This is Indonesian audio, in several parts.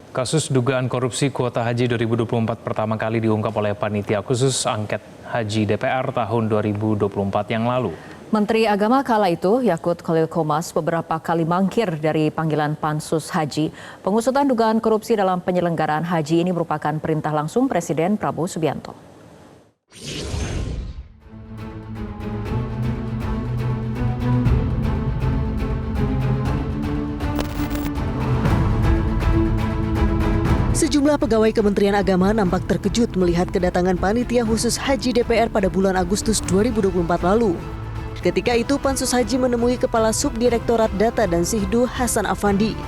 Kasus dugaan korupsi kuota haji 2024 pertama kali diungkap oleh Panitia Khusus Angket Haji DPR tahun 2024 yang lalu. Menteri Agama kala itu, Yakut Khalil Qomas, beberapa kali mangkir dari panggilan Pansus Haji. Pengusutan dugaan korupsi dalam penyelenggaraan haji ini merupakan perintah langsung Presiden Prabowo Subianto. Sejumlah pegawai Kementerian Agama nampak terkejut melihat kedatangan Panitia Khusus Haji DPR pada bulan Agustus 2024 lalu. Ketika itu Pansus Haji menemui Kepala Subdirektorat Data dan Sihdu Hasan Afandi.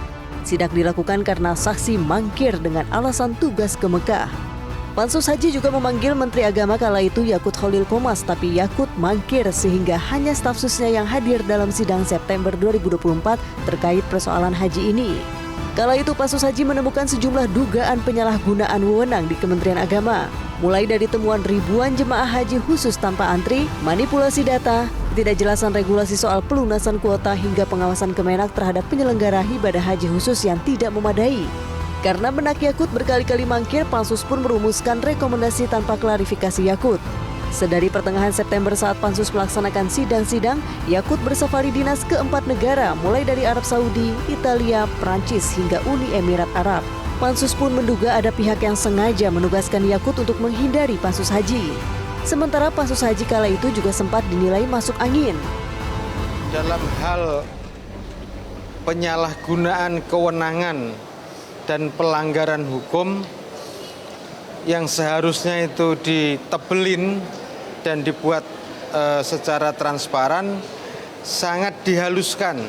Sidak dilakukan karena saksi mangkir dengan alasan tugas ke Mekah. Pansus Haji juga memanggil Menteri Agama kala itu Yakut Khalil Qomas, tapi Yakut mangkir sehingga hanya staf susnya yang hadir dalam sidang September 2024 terkait persoalan haji ini. Kala itu Pansus Haji menemukan sejumlah dugaan penyalahgunaan wewenang di Kementerian Agama. Mulai dari temuan ribuan jemaah haji khusus tanpa antri, manipulasi data, ketidakjelasan regulasi soal pelunasan kuota hingga pengawasan Kemenak terhadap penyelenggara ibadah haji khusus yang tidak memadai. Karena benak Yakut berkali-kali mangkir, Pansus pun merumuskan rekomendasi tanpa klarifikasi Yakut. Sedari pertengahan September saat Pansus melaksanakan sidang-sidang, Yakut bersafari dinas ke 4 negara, mulai dari Arab Saudi, Italia, Prancis, hingga Uni Emirat Arab. Pansus pun menduga ada pihak yang sengaja menugaskan Yakut untuk menghindari Pansus Haji. Sementara Pansus Haji kala itu juga sempat dinilai masuk angin. Dalam hal penyalahgunaan kewenangan dan pelanggaran hukum yang seharusnya itu ditebelin dan dibuat secara transparan, sangat dihaluskan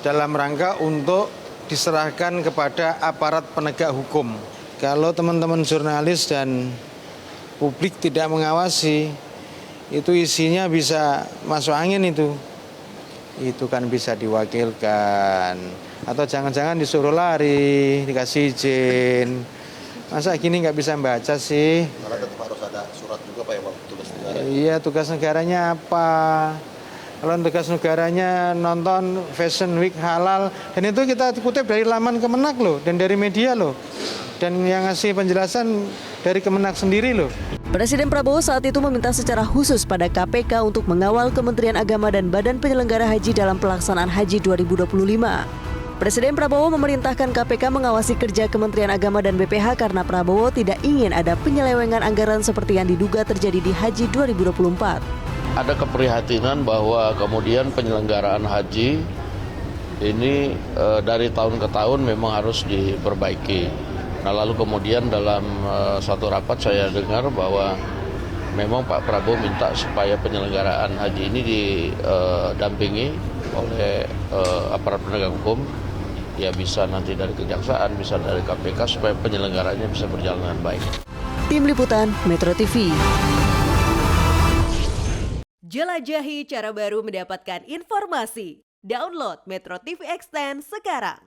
dalam rangka untuk diserahkan kepada aparat penegak hukum. Kalau teman-teman jurnalis dan publik tidak mengawasi, itu isinya bisa masuk angin itu. Itu kan bisa diwakilkan. Atau jangan-jangan disuruh lari, dikasih izin. Masa gini nggak bisa membaca sih? Karena tetap harus ada surat juga Pak ya Pak, tugas negara. Iya, tugas negaranya apa? Kalau tugas negaranya nonton Fashion Week halal, dan itu kita kutip dari laman Kemenak loh, dan dari media loh. Dan yang ngasih penjelasan dari Kemenak sendiri loh. Presiden Prabowo saat itu meminta secara khusus pada KPK untuk mengawal Kementerian Agama dan Badan Penyelenggara Haji dalam pelaksanaan Haji 2025. Presiden Prabowo memerintahkan KPK mengawasi kerja Kementerian Agama dan BPH karena Prabowo tidak ingin ada penyelewengan anggaran seperti yang diduga terjadi di Haji 2024. Ada keprihatinan bahwa kemudian penyelenggaraan haji ini dari tahun ke tahun memang harus diperbaiki. Nah lalu kemudian dalam suatu rapat saya dengar bahwa memang Pak Prabowo minta supaya penyelenggaraan haji ini didampingi oleh aparat penegak hukum. Ya bisa nanti dari Kejaksaan, bisa dari KPK supaya penyelenggaranya bisa berjalan dengan baik. Tim Liputan Metro TV. Jelajahi cara baru mendapatkan informasi. Download Metro TV Extend sekarang.